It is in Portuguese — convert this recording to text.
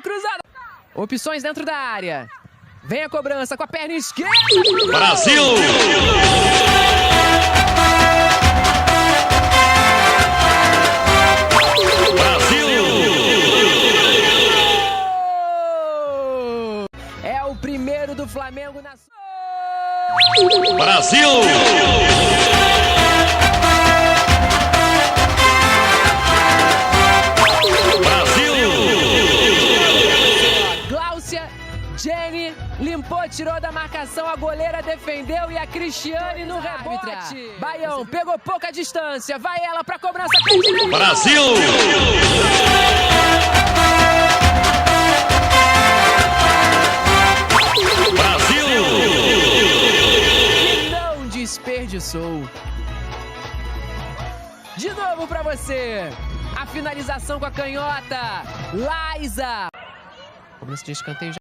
cruzada. Opções dentro da área. Vem a cobrança com a perna esquerda. Brasil! É o primeiro do Flamengo na... Brasil! Gláucia, Jenny, limpou, tirou da marcação, a goleira defendeu e a Cristiane no rebote. Baião, pegou pouca distância, vai ela pra cobrança. Brasil! Brasil! E não desperdiçou. De novo pra você. A finalização com a canhota. Laísa. Cobrança de escanteio já.